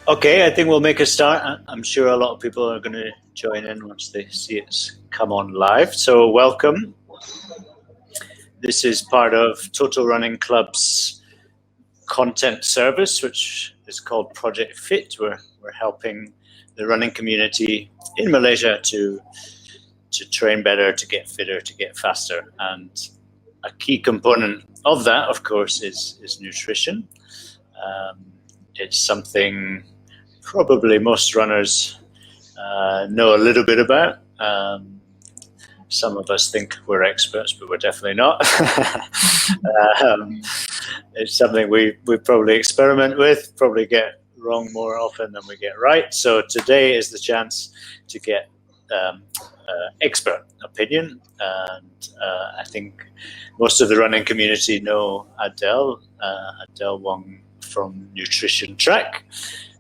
Okay, I think we'll make a start. I'm sure a lot of people are going to join in once they see it's come on live. So welcome. This is part of Total Running Club's content service, which is called Project Fit. We're helping the running community in Malaysia to train better, to get fitter, to get faster. And a key component of that, of course, is nutrition. It's something probably most runners know a little bit about. Some of us think we're experts, but we're definitely not. It's something we probably experiment with, probably get wrong more often than we get right. So today is the chance to get expert opinion. And I think most of the running community know Adele Wong from Nutrition Track.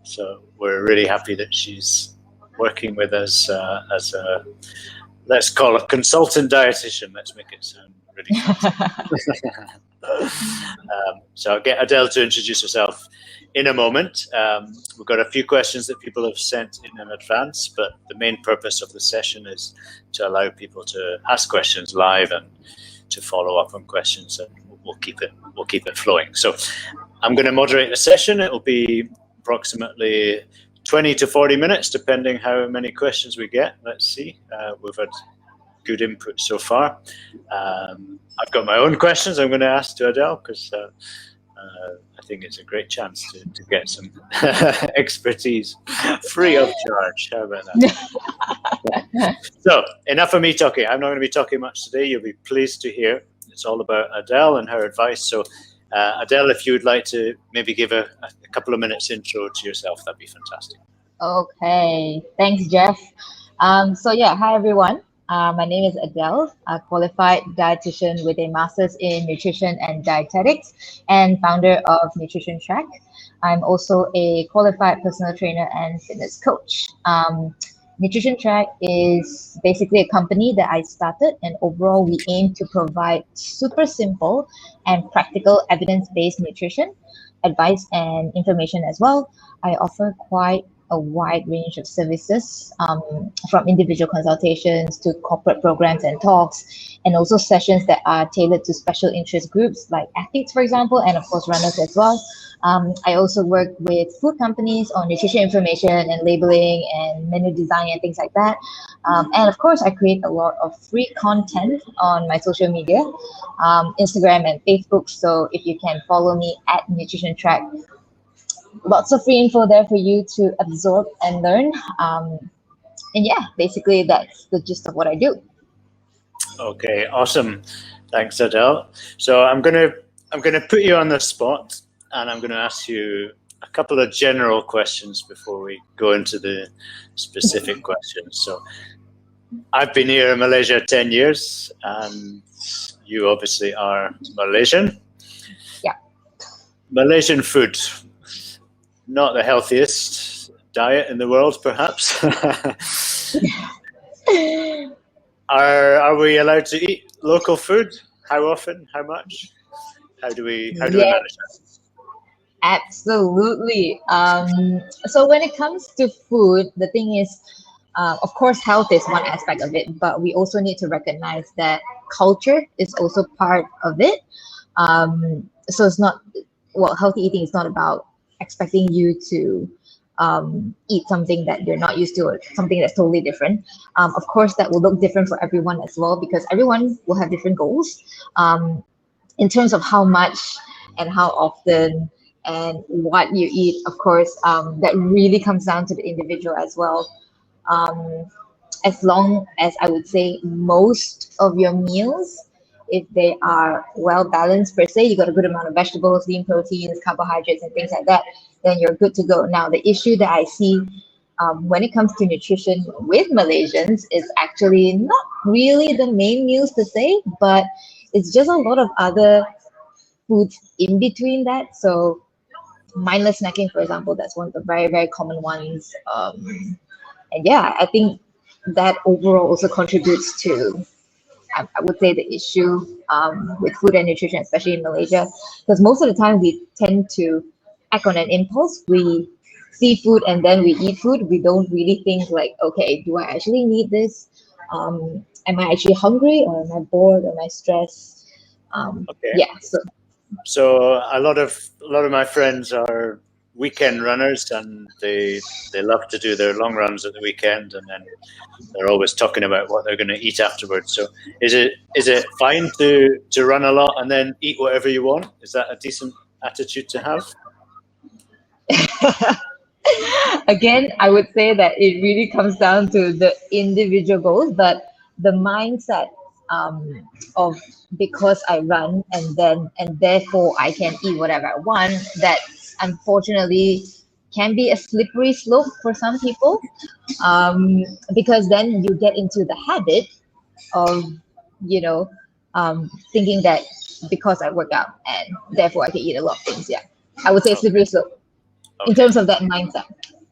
So we're really happy that she's working with us as a, let's call it, consultant dietitian. Let's make it sound really fancy. So I'll get Adele to introduce herself in a moment. We've got a few questions that people have sent in advance, but the main purpose of the session is to allow people to ask questions live and to follow up on questions, and we'll keep it flowing. So I'm going to moderate the session. It'll be approximately 20 to 40 minutes, depending how many questions we get. Let's see. We've had good input so far. I've got my own questions I'm going to ask to Adele, because I think it's a great chance to get some expertise free of charge. How about that? So enough of me talking. I'm not going to be talking much today. You'll be pleased to hear it's all about Adele and her advice. So Adele, if you would like to maybe give a couple of minutes intro to yourself, that'd be fantastic. Okay, thanks, Jeff. So yeah, hi everyone. My name is Adele, a qualified dietitian with a master's in nutrition and dietetics and founder of Nutrition Track. I'm also a qualified personal trainer and fitness coach. Nutrition Track is basically a company that I started, and overall we aim to provide super simple and practical evidence-based nutrition advice and information as well. I offer quite a wide range of services, from individual consultations to corporate programs and talks, and also sessions that are tailored to special interest groups like athletes, for example, and of course runners as well. I also work with food companies on nutrition information and labeling and menu design and things like that. And of course, I create a lot of free content on my social media, Instagram and Facebook. So if you can follow me at Nutrition Track, lots of free info there for you to absorb and learn. And yeah, basically that's the gist of what I do. Okay, awesome. Thanks, Adele. So I'm gonna put you on the spot, and I'm gonna ask you a couple of general questions before we go into the specific questions. So I've been here in Malaysia 10 years, and you obviously are Malaysian. Yeah. Malaysian food, not the healthiest diet in the world, perhaps. Are we allowed to eat local food? How often? How much? How do we manage that? Absolutely. So when it comes to food, the thing is, of course, health is one aspect of it, but we also need to recognize that culture is also part of it. So it's not, well, healthy eating is not about expecting you to eat something that you're not used to or something that's totally different. Of course, that will look different for everyone as well, because everyone will have different goals in terms of how much and how often and what you eat. Of course, that really comes down to the individual as well. As long as I would say most of your meals, if they are well balanced per se, you got a good amount of vegetables, lean proteins, carbohydrates, and things like that, then you're good to go. Now, the issue that I see when it comes to nutrition with Malaysians is actually not really the main meals per se, but it's just a lot of other foods in between that. So mindless snacking, for example, that's one of the very, very common ones. And yeah, I think that overall also contributes to, I would say, the issue with food and nutrition, especially in Malaysia, because most of the time we tend to act on an impulse. We seafood and then we eat food, we don't really think like, okay, do I actually need this? Am I actually hungry, or am I bored, or am I stressed? Okay. Yeah. So a lot of my friends are weekend runners, and they love to do their long runs at the weekend, and then they're always talking about what they're going to eat afterwards. So is it fine to run a lot and then eat whatever you want? Is that a decent attitude to have? Again, I would say that it really comes down to the individual goals, but the mindset of because I run and therefore I can eat whatever I want, that unfortunately can be a slippery slope for some people, because then you get into the habit of, you know, thinking that because I work out and therefore I can eat a lot of things. Yeah, I would say slippery slope in Okay. terms of that mindset.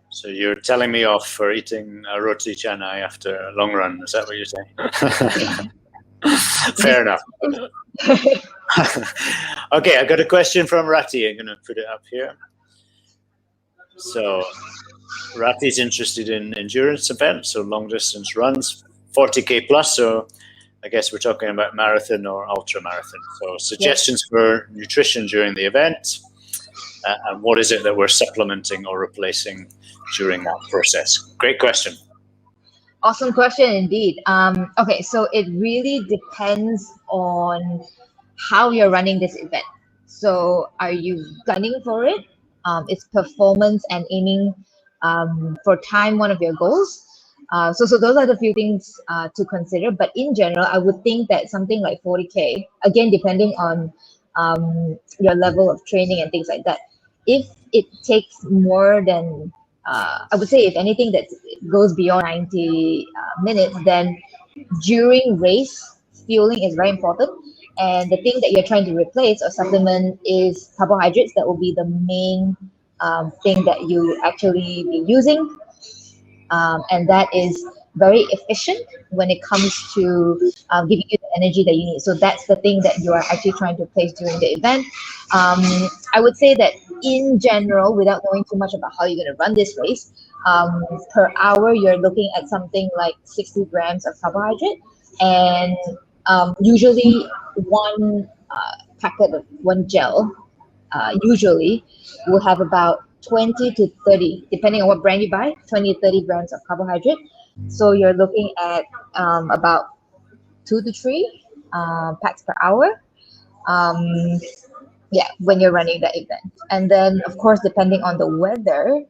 So you're telling me off for eating a roti canai after a long run. Is that what you're saying? Fair enough. Okay, I got a question from Rati. I'm going to put it up here. So Rati's interested in endurance events, so long distance runs, 40k plus. So I guess we're talking about marathon or ultra marathon. So suggestions for nutrition during the event, and what is it that we're supplementing or replacing during that process? Great question. Awesome question indeed. Okay, so it really depends on how you're running this event. So are you gunning for it? Is performance and aiming for time one of your goals? So those are the few things to consider. But in general, I would think that something like 40K, again, depending on your level of training and things like that, if it takes more than, I would say, if anything that goes beyond 90 minutes, then during race, fueling is very important. And the thing that you're trying to replace or supplement is carbohydrates. That will be the main thing that you actually be using. And that is very efficient when it comes to giving you the energy that you need. So that's the thing that you are actually trying to place during the event. I would say that in general, without knowing too much about how you're going to run this race, per hour, you're looking at something like 60 grams of carbohydrate. And usually one packet of one gel usually will have about 20 to 30, depending on what brand you buy, 20 to 30 grams of carbohydrate. So you're looking at about 2 to 3 packs per hour. Yeah, when you're running that event. And then, of course, depending on the weather,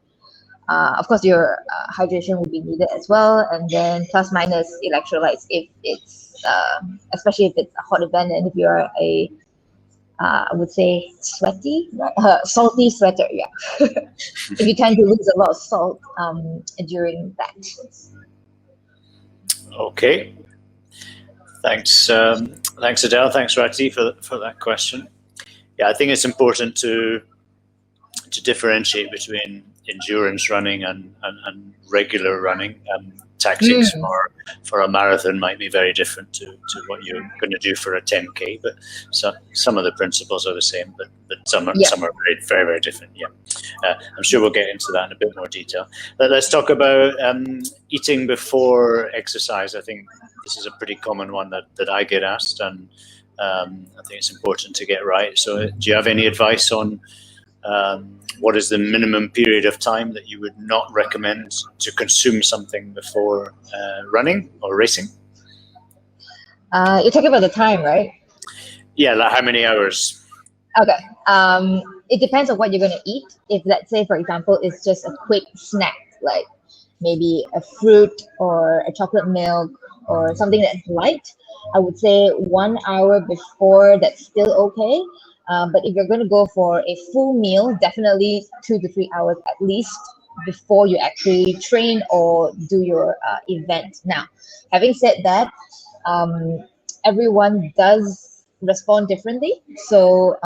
of course, your hydration will be needed as well. And then plus minus electrolytes if it's, especially if it's a hot event and if you're a I would say sweaty, right? Salty sweater, yeah. If you tend to lose a lot of salt during that. Okay. Thanks, thanks Adele. Thanks Rati for that question. Yeah, I think it's important to differentiate between endurance running and regular running. Tactics for a marathon might be very different to what you're going to do for a 10k, but some of the principles are the same, but some are very, very, very different. Yeah, I'm sure we'll get into that in a bit more detail. But let's talk about eating before exercise. I think this is a pretty common one that I get asked, and I think it's important to get right. So do you have any advice on what is the minimum period of time that you would not recommend to consume something before running or racing? You're talking about the time, right? Yeah, like how many hours? Okay. It depends on what you're going to eat. If, let's say, for example, it's just a quick snack, like maybe a fruit or a chocolate milk or something that's light, I would say 1 hour before, that's still okay. But if you're going to go for a full meal, definitely 2 to 3 hours at least before you actually train or do your event. Now, having said that, everyone does respond differently. So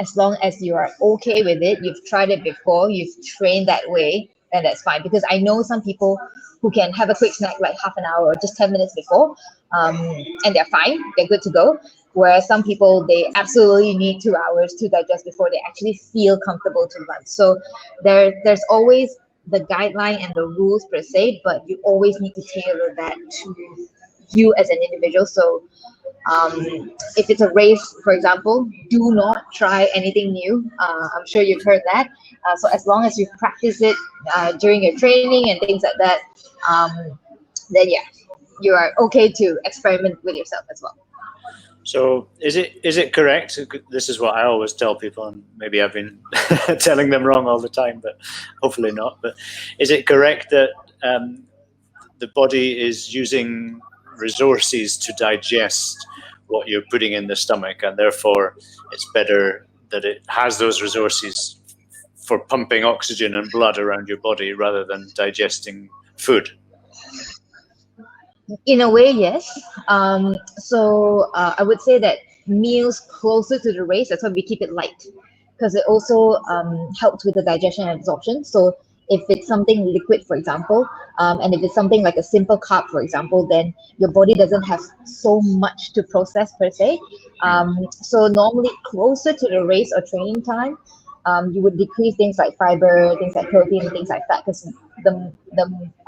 as long as you are okay with it, you've tried it before, you've trained that way, then that's fine. Because I know some people who can have a quick snack like half an hour or just 10 minutes before, and they're fine, they're good to go. whereas some people, they absolutely need 2 hours to digest before they actually feel comfortable to run. So there's always the guideline and the rules per se, but you always need to tailor that to you as an individual. So if it's a race, for example, do not try anything new. I'm sure you've heard that. So as long as you practice it during your training and things like that, then yeah, you are okay to experiment with yourself as well. So is it correct? This is what I always tell people, and maybe I've been telling them wrong all the time, but hopefully not. But is it correct that the body is using resources to digest what you're putting in the stomach, and therefore it's better that it has those resources for pumping oxygen and blood around your body rather than digesting food? In a way, yes. So I would say that meals closer to the race, that's why we keep it light, because it also helps with the digestion and absorption. So if it's something liquid, for example, and if it's something like a simple carb, for example, then your body doesn't have so much to process per se. So normally closer to the race or training time, you would decrease things like fiber, things like protein, things like that, because the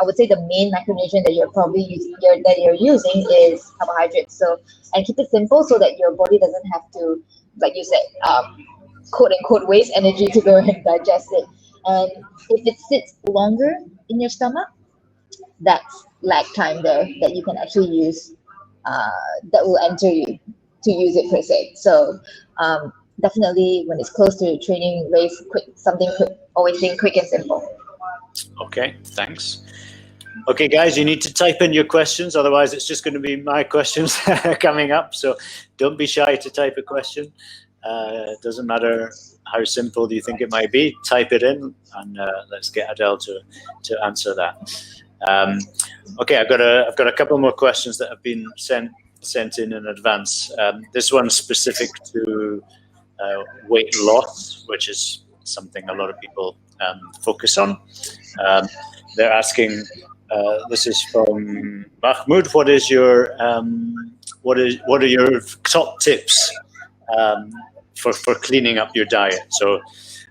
I would say the main macronutrient that you're using is carbohydrates. So, and keep it simple so that your body doesn't have to, like you said, quote unquote, waste energy to go and digest it. And if it sits longer in your stomach, that's lag time there that you can actually use, that will enter you to use it per se. So definitely when it's close to training race, something quick, always think quick and simple. Okay, thanks. Okay, guys, you need to type in your questions, otherwise it's just going to be my questions coming up. So don't be shy to type a question. It doesn't matter how simple you think it might be. Type it in, and let's get Adele to answer that. Okay, I've got a couple more questions that have been sent in advance. This one's specific to weight loss, which is something a lot of people focus on. They're asking. This is from Mahmoud. What are your top tips for cleaning up your diet? So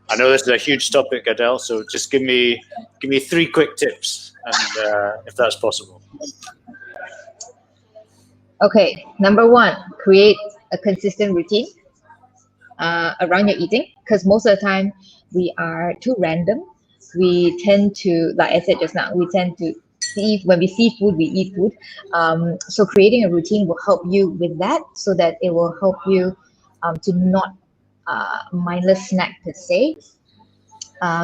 I know this is a huge topic, Adele. So just give me 3 quick tips, and if that's possible. Okay, number 1, create a consistent routine around your eating, because most of the time we are too random. We tend to, like I said just now, we tend to when we see food, we eat food. So creating a routine will help you with that, so that it will help you to not mindless snack per se.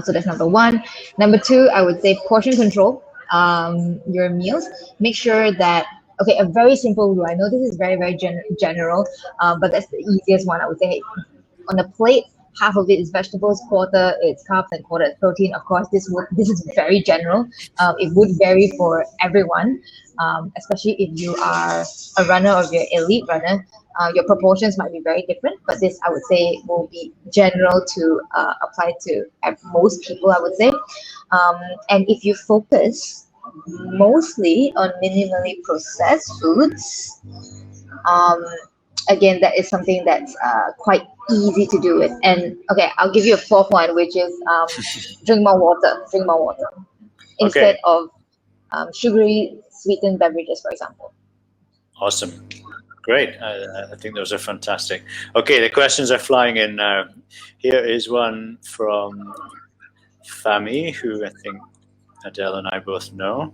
So that's number 1. Number 2, I would say portion control your meals. Make sure that, okay, a very simple rule. I know this is very, very general, but that's the easiest one. I would say on the plate, half of it is vegetables, quarter it's carbs, and quarter is protein. Of course, this is very general. It would vary for everyone, especially if you are a runner or you're an elite runner. Your proportions might be very different, but this, I would say, will be general to apply to most people, I would say. And if you focus mostly on minimally processed foods, again, that is something that's quite easy to do it. And okay, I'll give you a 4th one, which is drink more water instead of sugary sweetened beverages, for example. Awesome. Great. I think those are fantastic. Okay, the questions are flying in now. Here is one from Fami, who I think Adele and I both know.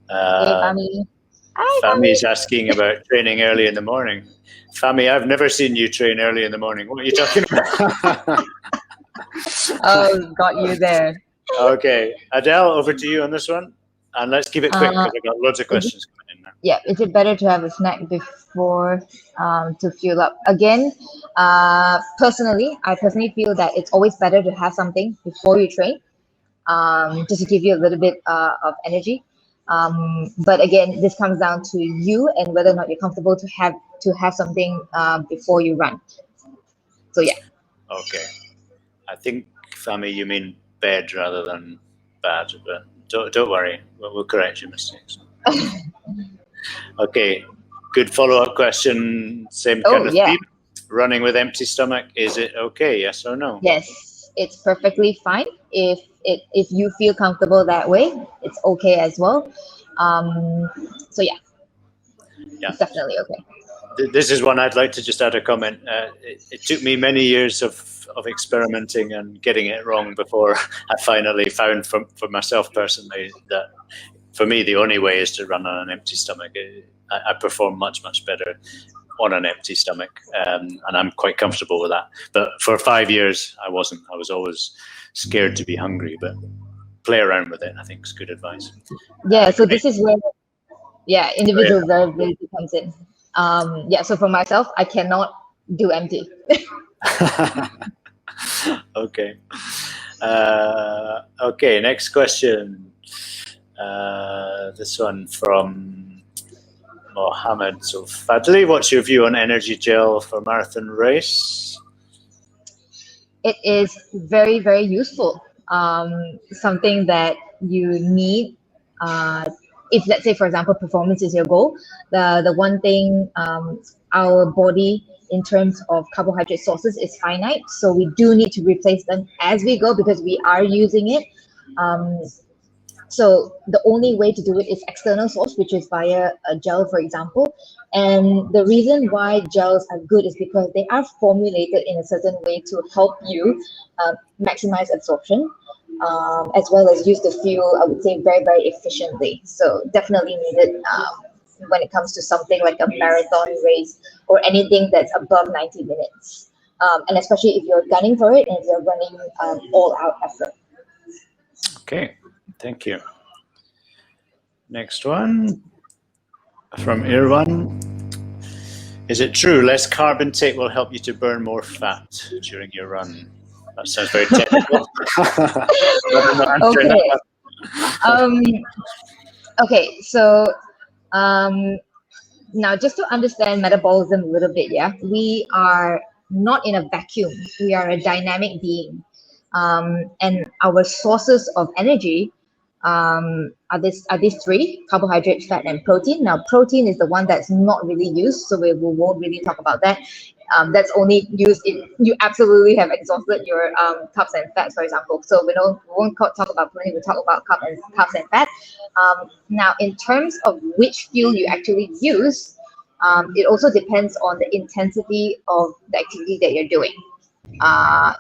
Hey, Fami. Hi, Fami is asking about training early in the morning. Fami, I've never seen you train early in the morning. What are you talking about? Oh, got you there. Okay, Adele, over to you on this one. And let's keep it quick, because I've got loads of questions coming in now. Yeah, is it better to have a snack before to fuel up? Again, I personally feel that it's always better to have something before you train, just to give you a little bit of energy. But again, this comes down to you and whether or not you're comfortable to have something before you run. So yeah. Okay. I think, Fami, you mean bed rather than bad, but don't worry, we'll correct your mistakes. Okay, Good follow-up question, same Oh, kind of yeah. theme. Running with empty stomach, is it okay? Yes or no? Yes, it's perfectly fine. If you feel comfortable that way, it's okay as well. So yeah, Yeah. it's definitely okay. This is one I'd like to just add a comment. It took me many years of experimenting and getting it wrong before I finally found for myself personally that for me the only way is to run on an empty stomach. I perform much better on an empty stomach, and I'm quite comfortable with that. But for 5 years I wasn't. I was always scared to be hungry, but play around with it, I think, is good advice. Yeah, so Great. this is where individual variability comes in. So for myself, I cannot do empty. Okay. Okay, next question. This one from Mohammed. So, Fadli, what's your view on energy gel for marathon race? It is very, very useful. Something that you need. If let's say, for example, performance is your goal, the one thing our body in terms of carbohydrate sources is finite, so we do need to replace them as we go because we are using it. So the only way to do it is external source, which is via a gel, for example. And the reason why gels are good is because they are formulated in a certain way to help you maximize absorption, as well as use the fuel, I would say, very, very efficiently. So definitely needed when it comes to something like a marathon race or anything that's above 90 minutes. And especially if you're gunning for it and if you're running all out effort. Okay, thank you. Next one from Irwan. Is it true less carb intake will help you to burn more fat during your run? That sounds very technical. Okay, so now just to understand metabolism a little bit, we are not in a vacuum. We are a dynamic being, and our sources of energy are these three: carbohydrate, fat, and protein. Now, protein is the one that's not really used, so we won't really talk about that. That's only used if you absolutely have exhausted your carbs and fats, for example. So we won't talk about protein. We talk about carbs and fat. Now, in terms of which fuel you actually use, it also depends on the intensity of the activity that you're doing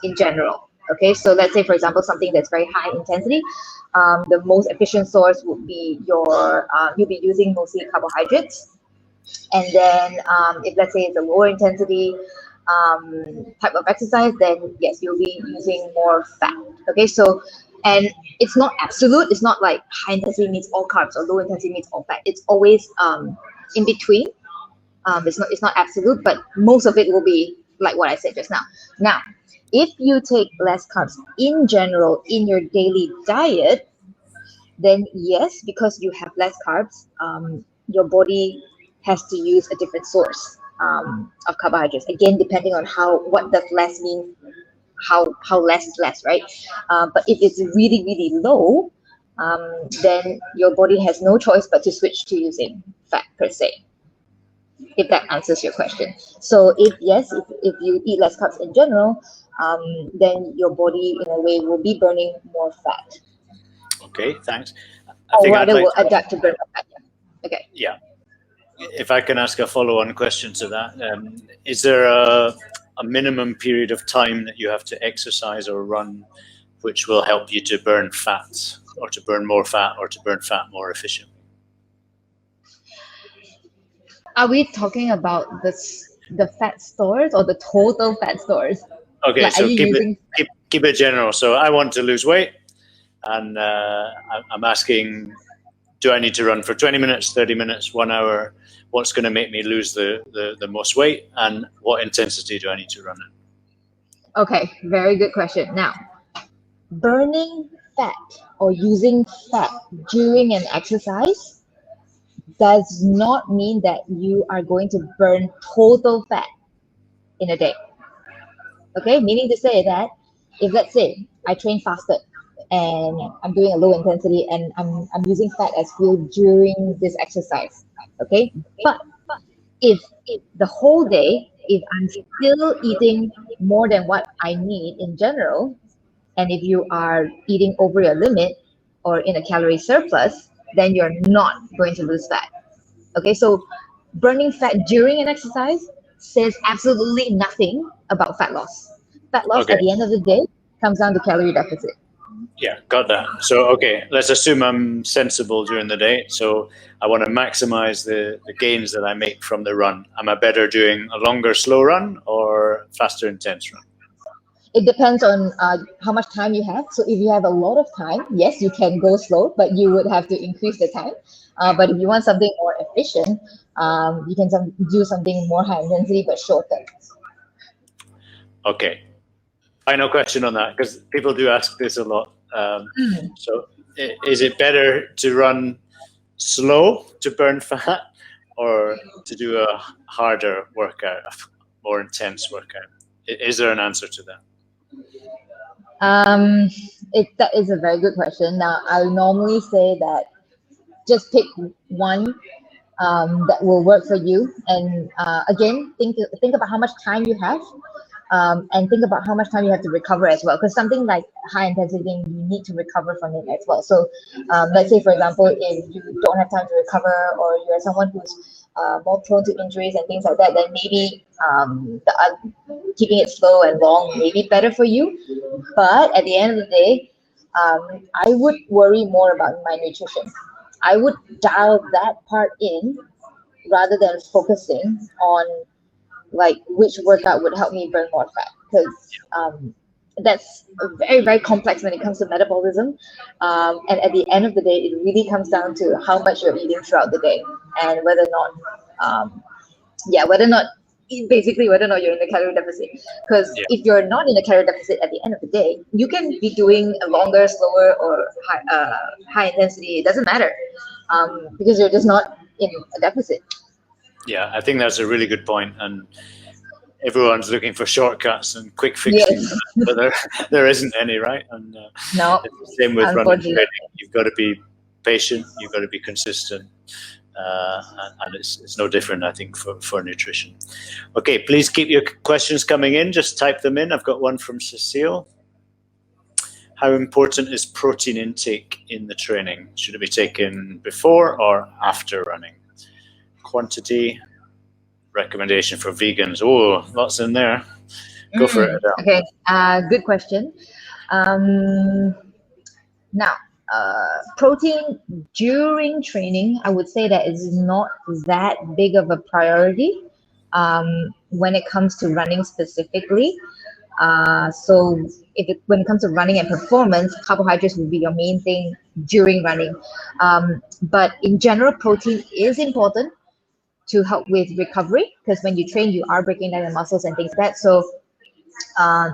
in general. Okay, so let's say, for example, something that's very high intensity, the most efficient source would be you'll be using mostly carbohydrates. And then if let's say it's a lower intensity type of exercise, then yes, you'll be using more fat. Okay, so, and it's not absolute. It's not like high intensity means all carbs or low intensity means all fat. It's always in between. It's not absolute, but most of it will be like what I said just now. Now, if you take less carbs in general in your daily diet, then yes, because you have less carbs, your body has to use a different source of carbohydrates. Again, depending on what does less mean, how less is less, right? But if it's really, really low, then your body has no choice but to switch to using fat per se. If that answers your question. So if you eat less carbs in general, then your body in a way will be burning more fat. Okay, thanks. Or rather will adapt to burn more fat. Okay. Yeah. If I can ask a follow-on question to that, is there a minimum period of time that you have to exercise or run which will help you to burn fat or to burn more fat or to burn fat more efficiently? Are we talking about the fat stores or the total fat stores? Okay, like, so keep it general. So I want to lose weight, and I'm asking, do I need to run for 20 minutes, 30 minutes, 1 hour? What's going to make me lose the most weight, and what intensity do I need to run at? Okay, very good question. Now, burning fat or using fat during an exercise does not mean that you are going to burn total fat in a day. Okay, meaning to say that if let's say I train fasted and I'm doing a low intensity and I'm using fat as fuel during this exercise, okay, but if the whole day, if I'm still eating more than what I need in general, and if you are eating over your limit or in a calorie surplus, then you're not going to lose fat. Okay, so burning fat during an exercise says absolutely nothing about fat loss. Fat loss Okay. at the end of the day comes down to calorie deficit. Yeah, got that. So, okay, let's assume I'm sensible during the day. So I want to maximize the gains that I make from the run. Am I better doing a longer, slow run or faster, intense run? It depends on how much time you have. So if you have a lot of time, yes, you can go slow, but you would have to increase the time. But if you want something more efficient, you can do something more high intensity but shorter. Okay. Final question on that, because people do ask this a lot. So is it better to run slow to burn fat or to do a harder workout, a more intense workout? Is there an answer to that? That is a very good question. Now, I normally say that just pick one that will work for you. And again, think about how much time you have, and think about how much time you have to recover as well. Because something like high intensity, you need to recover from it as well. So let's say, for example, if you don't have time to recover, or you're someone who's more prone to injuries and things like that, then maybe keeping it slow and long may be better for you. But at the end of the day, I would worry more about my nutrition. I would dial that part in rather than focusing on like which workout would help me burn more fat, because that's very, very complex when it comes to metabolism. And at the end of the day, it really comes down to how much you're eating throughout the day, and whether or not basically whether or not you're in the calorie deficit. Because Yeah. if you're not in the calorie deficit at the end of the day, you can be doing a longer, slower, or high intensity. It doesn't matter, because you're just not in a deficit. Yeah, I think that's a really good point. And everyone's looking for shortcuts and quick fixes, Yes. but there isn't any, right? And No, it's the same with running unfortunately. training. You've got to be patient. You've got to be consistent. And it's no different, I think, for nutrition. Okay, please keep your questions coming in. Just type them in. I've got one from Cecile. How important is protein intake in the training? Should it be taken before or after running? Quantity, recommendation for vegans. Oh, lots in there. Go for it, Adele. Okay, good question. Now, protein during training, I would say that is not that big of a priority when it comes to running specifically. So when it comes to running and performance, carbohydrates will be your main thing during running. But in general, protein is important to help with recovery, because when you train, you are breaking down your muscles and things like that. So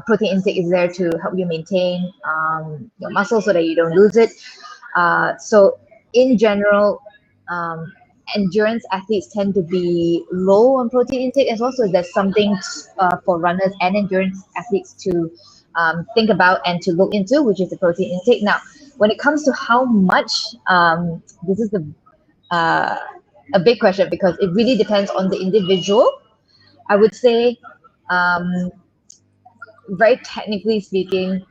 protein intake is there to help you maintain your muscles so that you don't lose it. So in general, endurance athletes tend to be low on protein intake as well. So there's something for runners and endurance athletes to think about and to look into, which is the protein intake. Now, when it comes to how much, this is a big question, because it really depends on the individual. I would say, very technically speaking,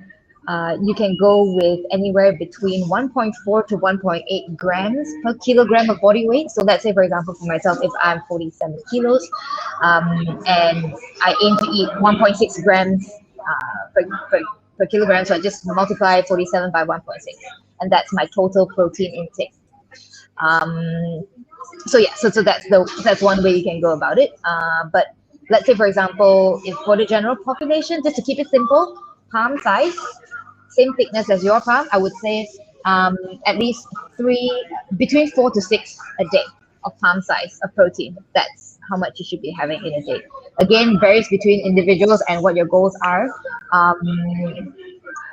you can go with anywhere between 1.4 to 1.8 grams per kilogram of body weight. So let's say, for example, for myself, if I'm 47 kilos and I aim to eat 1.6 grams per kilogram, so I just multiply 47 by 1.6, and that's my total protein intake. So yeah, so that's one way you can go about it. But let's say, for example, if for the general population, just to keep it simple, palm size, same thickness as your palm, I would say at least between 4 to 6 a day of palm size of protein. That's how much you should be having in a day. Again, varies between individuals and what your goals are.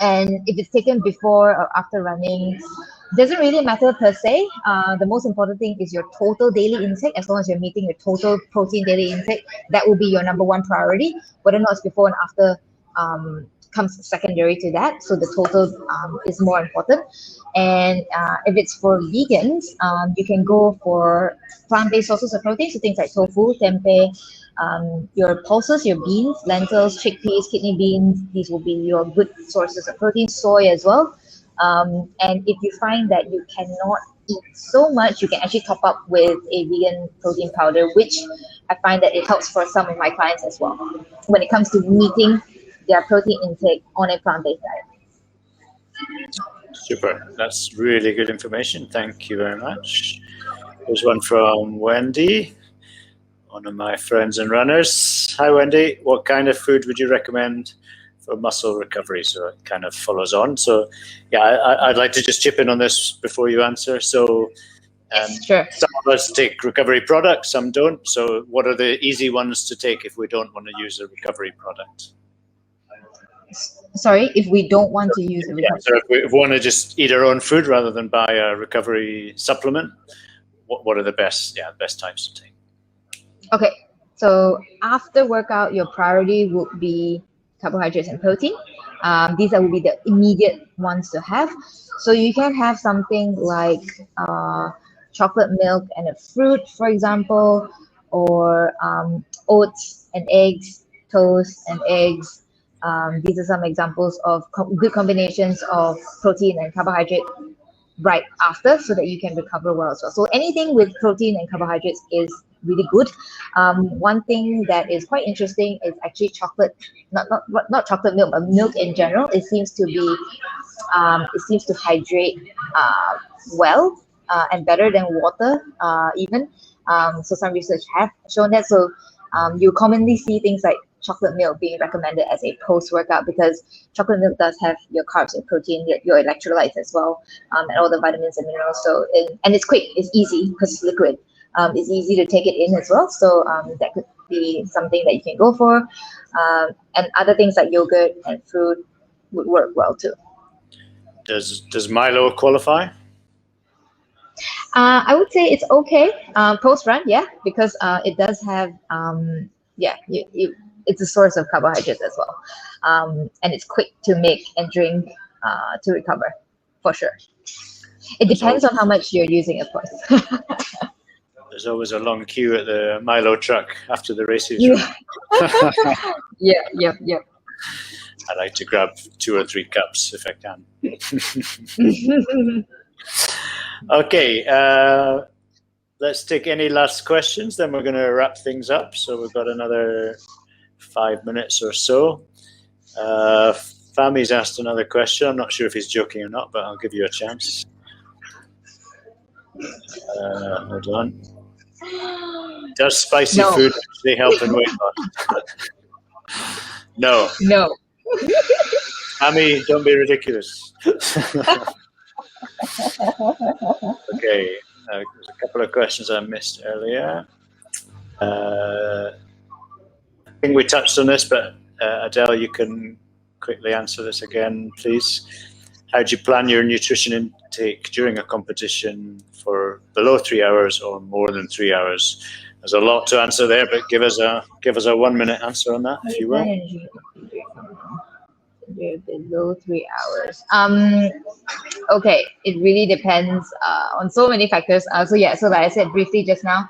And if it's taken before or after running, doesn't really matter per se. The most important thing is your total daily intake. As long as you're meeting your total protein daily intake, that will be your number one priority. Whether or not it's before and after comes secondary to that. So the total is more important. And if it's for vegans, you can go for plant-based sources of protein, so things like tofu, tempeh, your pulses, your beans, lentils, chickpeas, kidney beans. These will be your good sources of protein. Soy as well. And if you find that you cannot eat so much, you can actually top up with a vegan protein powder, which I find that it helps for some of my clients as well when it comes to meeting their protein intake on a plant-based diet. Super. That's really good information. Thank you very much. Here's one from Wendy, one of my friends and runners. Hi, Wendy. What kind of food would you recommend for muscle recovery? So it kind of follows on. So yeah, I'd like to just chip in on this before you answer. So sure. Some of us take recovery products, some don't. So what are the easy ones to take if we don't want to use a recovery product? Sorry, if we don't want to use a recovery. So if we want to just eat our own food rather than buy a recovery supplement, what are the best types to take? Okay, so after workout, your priority would be carbohydrates and protein. These will be the immediate ones to have. So you can have something like chocolate milk and a fruit, for example, or oats and eggs, toast and eggs. These are some examples of good combinations of protein and carbohydrate right after, so that you can recover well as well. So anything with protein and carbohydrates is really good. One thing that is quite interesting is actually chocolate, not chocolate milk, but milk in general. It seems to hydrate well and better than water even. So some research have shown that. So you commonly see things like chocolate milk being recommended as a post-workout, because chocolate milk does have your carbs and protein, your electrolytes as well, and all the vitamins and minerals. So and it's quick, it's easy because it's liquid. It's easy to take it in as well. So that could be something that you can go for. And other things like yogurt and fruit would work well too. Does Milo qualify? I would say it's okay post-run, yeah, because it does have it's a source of carbohydrates as well, and it's quick to make and drink to recover, for sure. It depends on how much you're using, of course. There's always a long queue at the Milo truck after the races. Yeah. I like to grab 2 or 3 cups if I can. Okay, let's take any last questions, then we're going to wrap things up. So we've got another 5 minutes or so. Fami's asked another question. I'm not sure if he's joking or not, but I'll give you a chance. Hold on. Does spicy food actually help in weight loss? No. Fami, don't be ridiculous. Okay, there's a couple of questions I missed earlier. I think we touched on this, but Adele, you can quickly answer this again, please. How do you plan your nutrition intake during a competition for below 3 hours or more than 3 hours? There's a lot to answer there, but give us a 1-minute answer on that, if you will. Below 3 hours. Okay, it really depends on so many factors. So like I said briefly just now,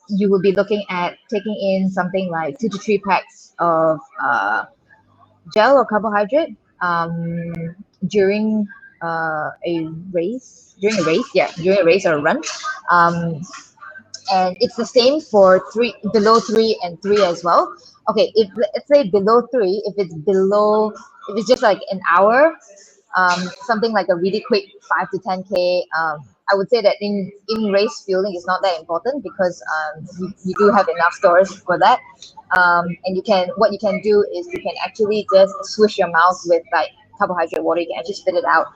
you will be looking at taking in something like 2 to 3 packs of gel or carbohydrate during a race or a run. And it's the same for below 3 and 3 as well. Okay, if let's say below 3, if it's just like an hour, something like a really quick 5 to 10K, I would say that in race fueling is not that important, because you do have enough stores for that. And what you can do is you can actually just swish your mouth with like carbohydrate water. You can actually spit it out.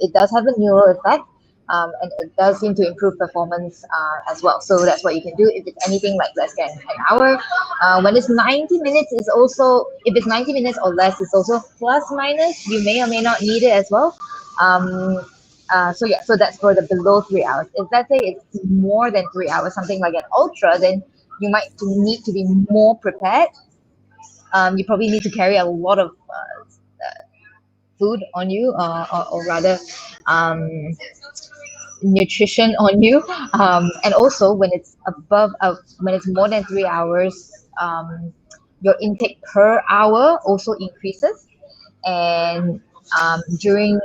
It does have a neural effect. And it does seem to improve performance as well. So that's what you can do. If it's anything like less than an hour, when it's 90 minutes, if it's 90 minutes or less, it's also plus minus. You may or may not need it as well. So that's for the below 3 hours. If let's say it's more than 3 hours, something like an ultra, then you might need to be more prepared. you probably need to carry a lot of food on you, or rather, um, nutrition on you. And also when it's more than 3 hours, your intake per hour also increases. And during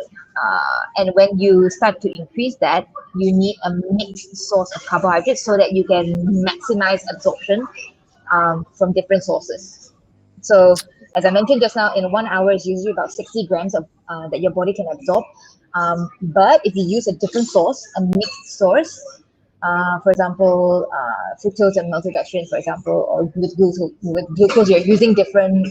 and when you start to increase that, you need a mixed source of carbohydrates so that you can maximize absorption from different sources. So, as I mentioned just now, in 1 hour is usually about 60 grams of that your body can absorb. But if you use a different source, a mixed source, for example, fructose and maltodextrin, for example, or with glucose, you're using different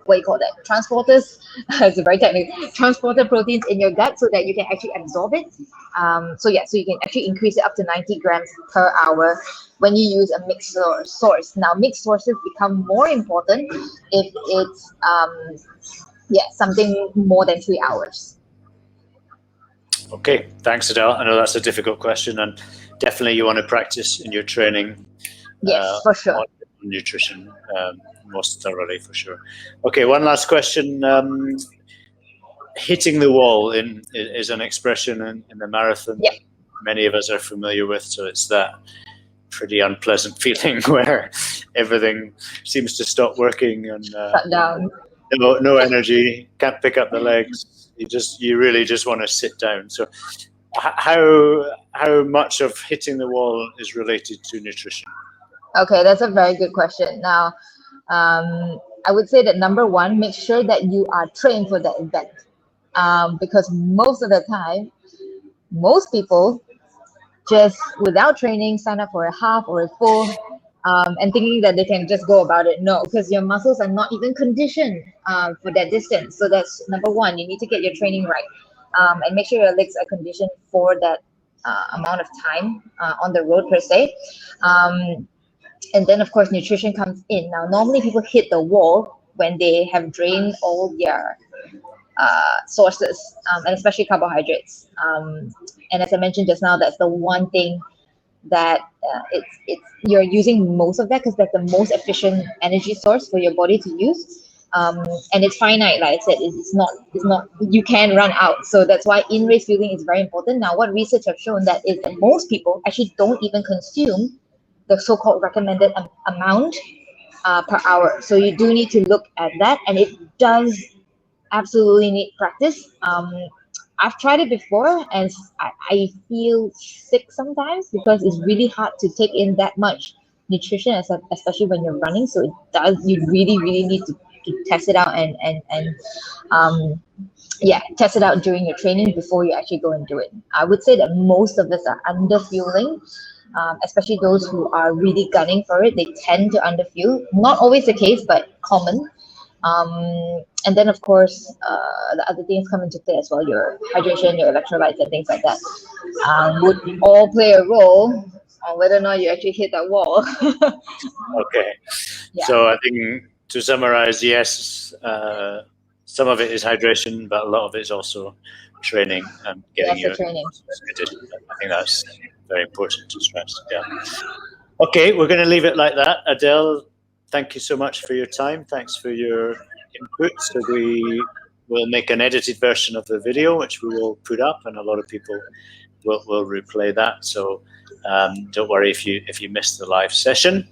what you call that, transporters. It's a very technical transporter proteins in your gut so that you can actually absorb it. So you can actually increase it up to 90 grams per hour when you use a mixed source. Now, mixed sources become more important if it's something more than 3 hours. Okay, thanks, Adele. I know that's a difficult question, and definitely you want to practice in your training. Yes, for sure. On nutrition most thoroughly, for sure. Okay, one last question. Hitting the wall is an expression in the marathon that many of us are familiar with. So it's that pretty unpleasant feeling where everything seems to stop working and shut down. No energy, can't pick up the legs. You really just want to sit down. So how much of hitting the wall is related to nutrition? Okay, that's a very good question. Now, I would say that number one, make sure that you are trained for that event, because most of the time, most people just without training sign up for a half or a full, and thinking that they can just go about it. No, because your muscles are not even conditioned for that distance. So that's number one. You need to get your training right, and make sure your legs are conditioned for that amount of time on the road per se. And then, of course, nutrition comes in. Now, normally people hit the wall when they have drained all their sources, and especially carbohydrates. And as I mentioned just now, that's the one thing that it's you're using most of that because that's the most efficient energy source for your body to use. And it's finite, like I said, it's not you can run out. So that's why in-race fueling is very important. Now, what research have shown that is that most people actually don't even consume the so-called recommended amount per hour. So you do need to look at that, and it does absolutely need practice. I've tried it before, and I feel sick sometimes because it's really hard to take in that much nutrition, especially when you're running. So you really need to test it out and test it out during your training before you actually go and do it. I would say that most of us are under fueling. Especially those who are really gunning for it, they tend to underfuel. Not always the case, but common. And then, of course, the other things come into play as well. Your hydration, your electrolytes, and things like that would all play a role on whether or not you actually hit that wall. Okay. Yeah. So I think to summarize, yes, some of it is hydration, but a lot of it is also training and getting your training. I think that's very important to stress. Yeah. Okay, we're going to leave it like that. Adele, thank you so much for your time. Thanks for your input. So we will make an edited version of the video, which we will put up, and a lot of people will replay that. So don't worry if you missed the live session.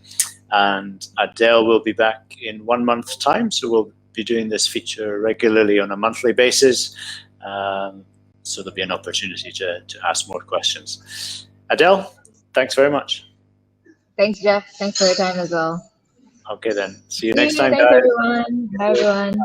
And Adele will be back in 1 month's time. So we'll be doing this feature regularly on a monthly basis. So there'll be an opportunity to ask more questions. Adele, thanks very much. Thanks, Jeff. Thanks for your time as well. Okay, then. See you next time, Thanks, guys. everyone. Bye, everyone.